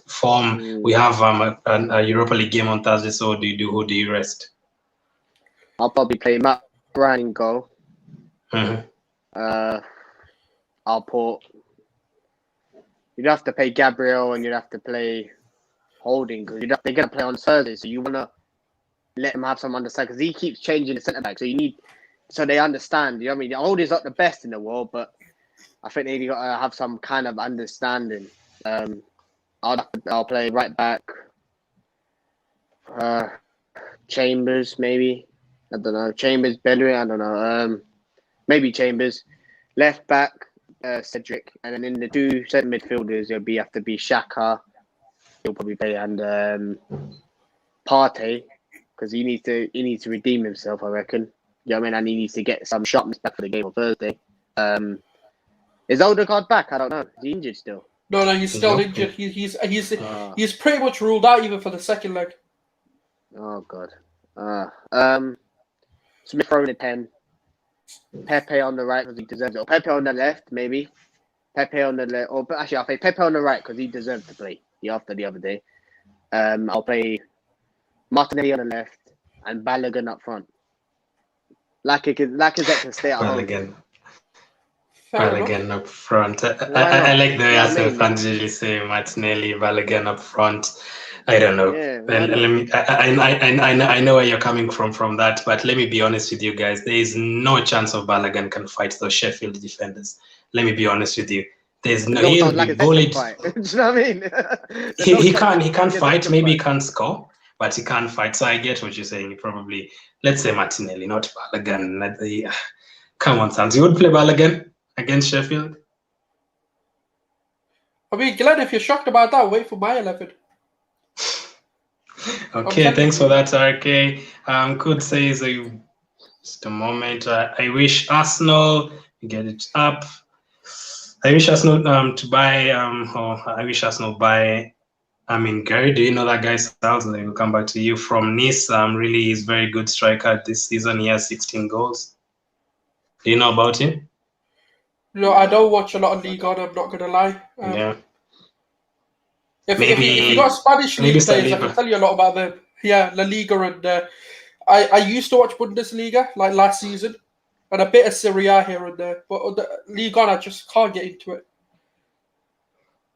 A: form. We have a Europa League game on Thursday. So who do you rest?
C: I'll probably play Matt Ryan in goal. I'll put. You'd have to play Gabriel and you'd have to play Holding because they're gonna play on Thursday. So you wanna let him have some understanding because he keeps changing the centre back. So they understand. You know what I mean? Holding's not the best in the world, but I think they got to have some kind of understanding. I'll play right back. Chambers maybe. I don't know. Chambers, Bellerin. I don't know. Maybe Chambers. Left back, Cedric, and then in the 2 centre midfielders, it'll have to be Xhaka. He'll probably play and Partey because he needs to redeem himself. I reckon. You know what I mean? And he needs to get some sharpness back for the game on Thursday. Is Odegaard back? I don't know. Is he injured still?
B: No, he's still injured. He's pretty much ruled out even for the second leg.
C: Oh God. Smith throwing a 10. Pepe on the right because he deserves it. Or Pepe on the left, maybe. Pepe on the left. Or actually, I'll play Pepe on the right because he deserved to play after the other day. I'll play Martinelli on the left and Balogun up front. Lacazette can stay at home.
A: Balogun up front. I like the way Arsenal fans usually say Martinelli, Balogun up front. I don't know.
C: Yeah,
A: I know where you're coming from that, but let me be honest with you guys. There is no chance of Balogun can fight those Sheffield defenders. Let me be honest with you. There's no. He'll be bullied.
C: Do you know what I mean?
A: he can't fight. Maybe he can't score, but he can't fight. So I get what you're saying. Probably, let's say Martinelli, not Balogun. Come on, Sans. You would play Balogun against Sheffield?
B: I mean, Glenn, if you're shocked about that, wait for my 11.
A: Okay, thanks for that, RK. Could say just a moment. I wish Arsenal get it up. I wish Arsenal to buy. I wish Arsenal buy. I mean, Gary, do you know that guy? Styles? And then we'll come back to you from Nice. Really, he's very good striker this season. He has 16 goals. Do you know about him?
B: No, I don't watch a lot of League On. I'm not gonna lie.
A: Yeah.
B: If you got Spanish league players, I can tell you a lot about them. Yeah, La Liga and I used to watch Bundesliga like last season, and a bit of Serie A here and there. But the League On, I just can't get into it.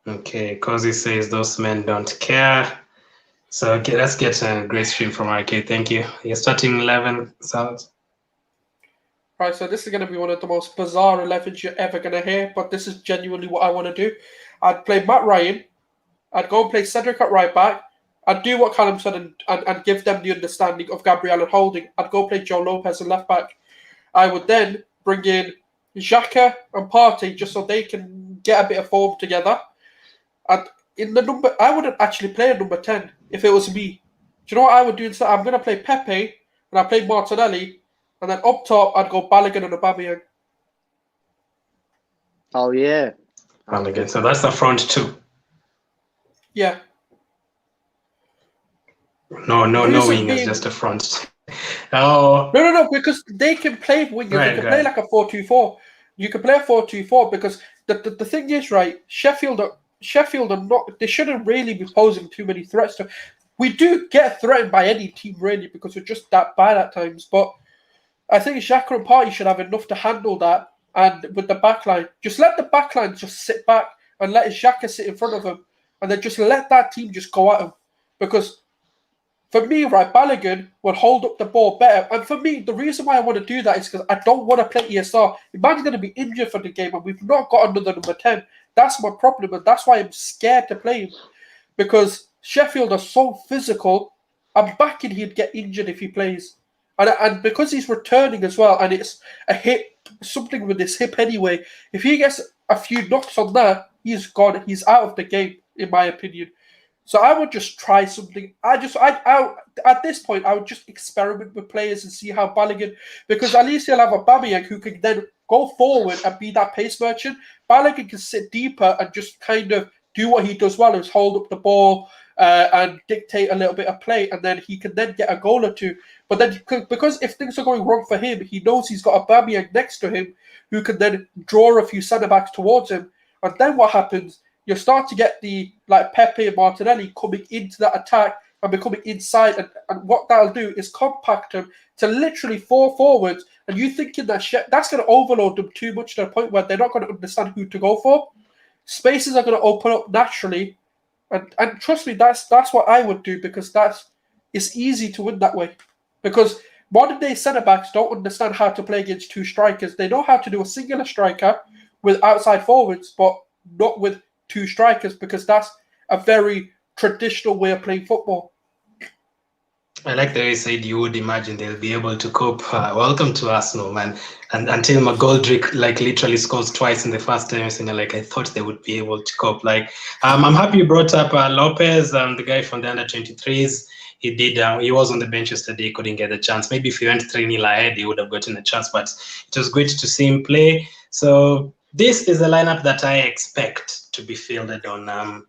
A: Okay, Cozy says those men don't care. So okay, let's get a great stream from RK. Thank you. You're starting 11 sounds.
B: Right, so this is going to be one of the most bizarre 11s you're ever going to hear, but this is genuinely what I want to do. I'd play Matt Ryan. I'd go and play Cedric at right back. I'd do what Callum said and give them the understanding of Gabriel and Holding. I'd go play Joe Lopez and left back. I would then bring in Xhaka and Partey just so they can get a bit of form together. And in the number, I wouldn't actually play a number 10 if it was me. Do you know what I would do instead? I'm going to play Pepe and I play Martinelli, and then up top I'd go Balogun and Aubameyang.
C: Oh yeah,
A: Balogun. So that's the front two.
B: Yeah.
A: No wingers, just a front. Oh.
B: No, because they can play wingers. They can play like a 4-2-4. You can play a 4-2-4 because the thing is, right, Sheffield are not, they shouldn't really be posing too many threats to. We do get threatened by any team really because we're just that bad at times, but I think Xhaka and Partey should have enough to handle that, and with the backline, just let the backline just sit back and let Xhaka sit in front of him, and then just let that team just go at him. Because for me, right, Balogun will hold up the ball better. And for me, the reason why I want to do that is because I don't want to play ESR. Man's going to be injured for the game, and we've not got another number 10. That's my problem, and that's why I'm scared to play him. Because Sheffield are so physical, I'm backing he'd get injured if he plays. And because he's returning as well, and it's a hip, something with his hip anyway, if he gets a few knocks on that, he's gone. He's out of the game, in my opinion. So I would just try something. At this point, I would just experiment with players and see how Balogun, because at least he'll have a Aubameyang who can then go forward and be that pace merchant. Balogun can sit deeper and just kind of do what he does well, is hold up the ball and dictate a little bit of play, and then he can then get a goal or two. But then, because if things are going wrong for him, he knows he's got a Aubameyang next to him who can then draw a few centre-backs towards him. And then what happens? You start to get the, like, Pepe and Martinelli coming into that attack and becoming inside, and what that'll do is compact them to literally 4 forwards, and you thinking that that's going to overload them too much to the point where they're not going to understand who to go for. Spaces are going to open up naturally, and trust me, that's what I would do, because it's easy to win that way. Because modern day centre-backs don't understand how to play against 2 strikers. They know how to do a singular striker with outside forwards, but not with 2 strikers, because that's a very traditional way of playing football.
A: I like the way you said you would imagine they'll be able to cope. Welcome to Arsenal, man. And until McGoldrick literally scores twice in the first time, and I thought they would be able to cope. I'm happy you brought up Lopez, the guy from the under-23s. He was on the bench yesterday. He couldn't get the chance. Maybe if he went 3-0 ahead, he would have gotten a chance. But it was great to see him play. So this is a lineup that I expect to be fielded on.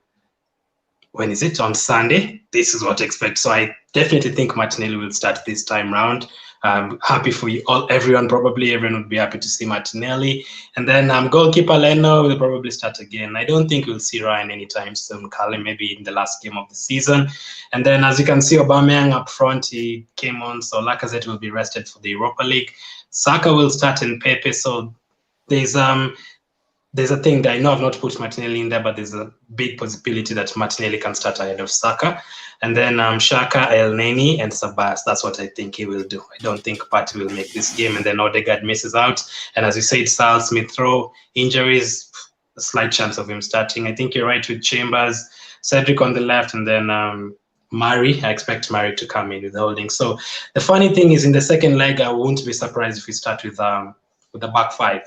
A: When is it? On Sunday. This is what I expect. So I definitely think Martinelli will start this time round. Happy for you all, everyone. Probably everyone would be happy to see Martinelli. And then goalkeeper Leno will probably start again. I don't think we'll see Ryan anytime soon. Callum maybe in the last game of the season. And then as you can see, Aubameyang up front, he came on. So Lacazette will be rested for the Europa League. Saka will start in Pepe. So there's a thing that I know I've not put Martinelli in there, but there's a big possibility that Martinelli can start ahead of Saka. And then Xhaka, El Neni, and Sabas. That's what I think he will do. I don't think Partey will make this game, and then Odegaard misses out. And as you said, Sal Smith-Rowe, injuries, a slight chance of him starting. I think you're right with Chambers, Cedric on the left, and then Murray. I expect Murray to come in with the holding. So the funny thing is, in the second leg, I won't be surprised if we start with the back five,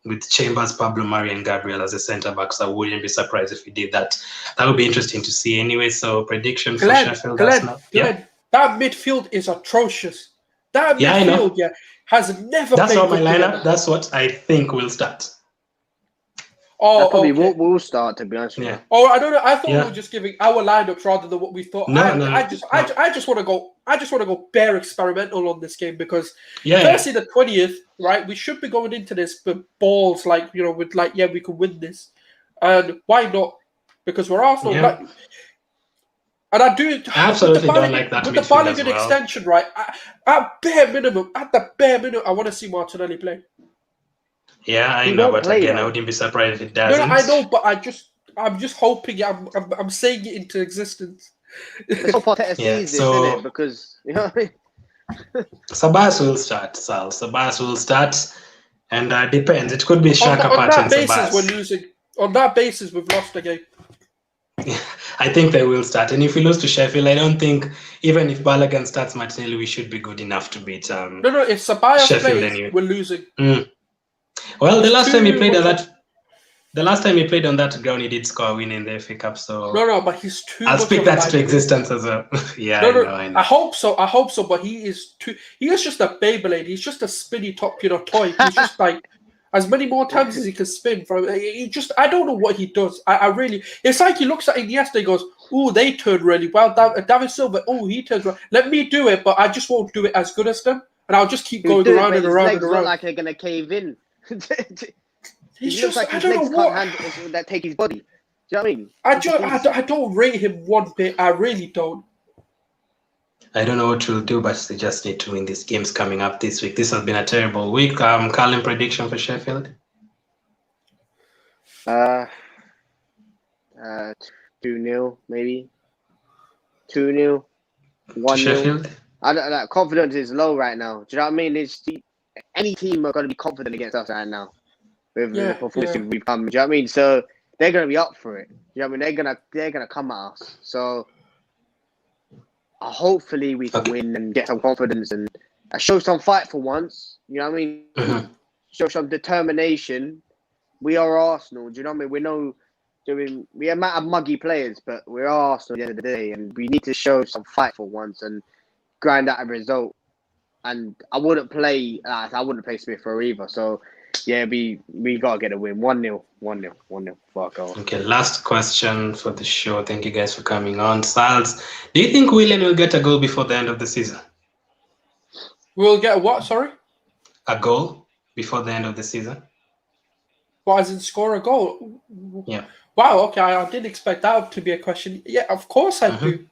A: with Chambers, Pablo Mari, and Gabriel as a centre backs. I wouldn't be surprised if we did that. That would be interesting to see anyway. So prediction for Sheffield.
B: Glenn, that midfield is atrocious. That midfield, has never.
A: That's
B: played
A: not my lineup.
B: together.
A: That's what I think will start.
C: Oh, that probably will start, to be honest with you.
B: Oh, I don't know. I thought we were just giving our lineups rather than what we thought. I just want to go. I just want to go bare experimental on this game because firstly, the 20th, right? We should be going into this with balls, we could win this, and why not? Because we're Arsenal.
A: Yeah.
B: And I do
A: absolutely don't like that.
B: With the Balogun extension, right? At the bare minimum, I want to see Martinelli play.
A: Yeah, I know, but again, I wouldn't be surprised if it doesn't.
B: No, I know, but I'm just hoping. I'm saying it into existence.
C: It's all part of season, isn't it? Because you know what I mean.
A: Sabas will start, Sal. Sabas will start, and depends. It could be Xhaka, Partey, and Sabas.
B: We're losing. On that basis, we've lost the game.
A: I think they will start, and if we lose to Sheffield, I don't think even if Balogun starts Martinelli, we should be good enough to beat.
B: No. If Sabaya
A: Sheffield
B: plays,
A: anyway.
B: We're losing.
A: Well, the last time he played on that ground, he did score a win in the FA Cup. So
B: no, but he's too.
A: I'll speak that to existence as well. I know.
B: I hope so. But he is just a Beyblade. He's just a spinny top, toy. He's just like as many more times as he can spin. I don't know what he does. I really. It's like he looks at Iniesta and goes, "Oh, they turn really well." David Silva, he turns well. Let me do it, but I just won't do it as good as them, and I'll just keep going around and around and around.
C: Like they're gonna cave in.
B: He's
C: he
B: just
C: like
B: I don't know what
C: that take his body. Do you know what I mean?
B: I don't rate him one bit. I really don't.
A: I don't know what we'll do, but they just need to win these games coming up this week. This has been a terrible week. Callum, prediction for Sheffield?
C: 2-0 maybe. 2-0. 1-0.
A: Sheffield.
C: Confidence is low right now. Do you know what I mean? Any team are going to be confident against us right now with the performance we've come. Do you know what I mean? So they're going to be up for it. You know what I mean? They're gonna come at us. So hopefully we can win and get some confidence and show some fight for once. You know what I mean?
A: Mm-hmm.
C: Show some determination. We are Arsenal. Do you know what I mean? We might have muggy players, but we're Arsenal at the end of the day, and we need to show some fight for once and grind out a result. And I wouldn't play Smith Rowe either. So yeah, we gotta get a win. 1-0. Fuck off.
A: Okay, last question for the show. Thank you guys for coming on. Sals, do you think Willian will get a goal before the end of the season?
B: We'll get a what? Sorry.
A: A goal before the end of the season.
B: What, as in score a goal?
A: Yeah.
B: Wow. Okay, I didn't expect that to be a question. Yeah, of course I do.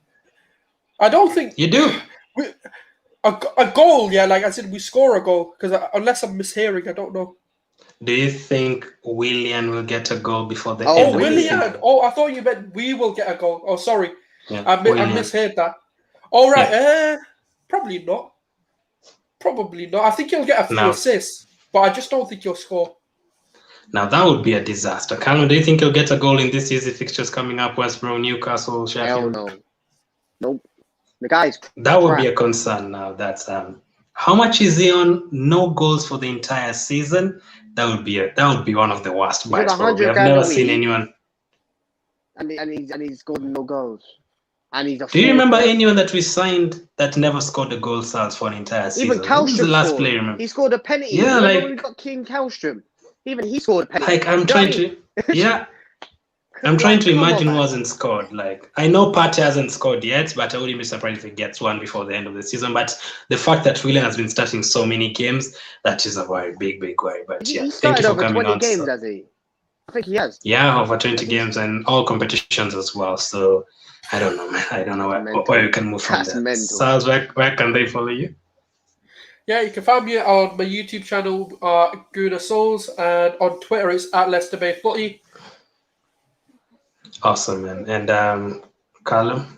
B: I don't think
A: you do.
B: A goal, like I said, we score a goal because unless I'm mishearing, I don't know.
A: Do you think Willian will get a goal before the end of the season?
B: I thought you meant we will get a goal. Oh, sorry.
A: Yeah,
B: I misheard that. All right. Yeah. Probably not. I think he'll get a few assists, but I just don't think he'll score.
A: Now, that would be a disaster. Callum, do you think he'll get a goal in this easy fixtures coming up? West Brom, Newcastle, Sheffield?
C: Hell no. Nope. The guy's
A: That would be
C: crap.
A: a concern now. That's how much is he on? No goals for the entire season. That would be one of the worst
C: He's on
A: bites. Probably
C: 100
A: I've
C: grand
A: never
C: a
A: seen
C: week.
A: anyone.
C: And he's scored no goals. And he's a
A: Do you
C: forward
A: remember
C: player.
A: anyone that we signed that never scored a goal, Sals, for an entire
C: Even
A: season? Who was the
C: Kallstrom
A: last
C: scored.
A: player? Remember?
C: He scored a penalty.
A: Yeah,
C: Remember when we
A: like
C: got King Kallstrom? Even he scored a penalty.
A: I'm trying to. Yeah. I'm trying to imagine who hasn't scored. Like, I know Partey hasn't scored yet, but I wouldn't be surprised if he gets one before the end of the season. But the fact that Willian has been starting so many games, that is a very big worry. But yeah,
C: He
A: thank you
C: started
A: for
C: over
A: coming
C: 20
A: on.
C: games,
A: So,
C: has he? I think he has.
A: yeah, over 20 games and all competitions as well. So I don't know, man. I don't know where you can move from
C: That's
A: there.
C: mental.
A: Sals, where can they follow you?
B: Yeah, you can find me on my YouTube channel, Guna Souls, and on Twitter it's at Leicester Bay Footy.
A: Awesome, man. And Callum?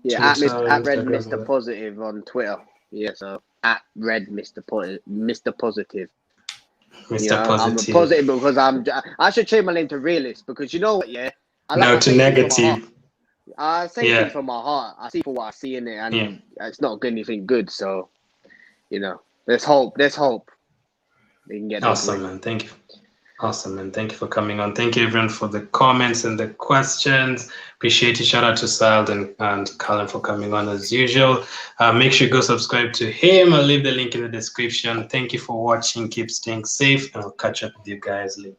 C: Yeah,
A: Twitter,
C: at Red
A: Instagram,
C: Mr. Positive on Twitter. Yeah, so at Red Mr. Positive.
A: Mr.
C: You
A: Positive.
C: know, I'm a positive because I should change my name to realist because you know what, yeah?
A: No, to negative.
C: I say things from my heart. I see for what I see in it, and it's not anything good. So, you know, there's hope. There's hope. We can get
A: awesome, man. Thank you. Awesome, man. Thank you for coming on. Thank you, everyone, for the comments and the questions. Appreciate it. Shout out to Sal and Callum for coming on as usual. Make sure you go subscribe to him. I'll leave the link in the description. Thank you for watching. Keep staying safe, and I'll catch up with you guys later.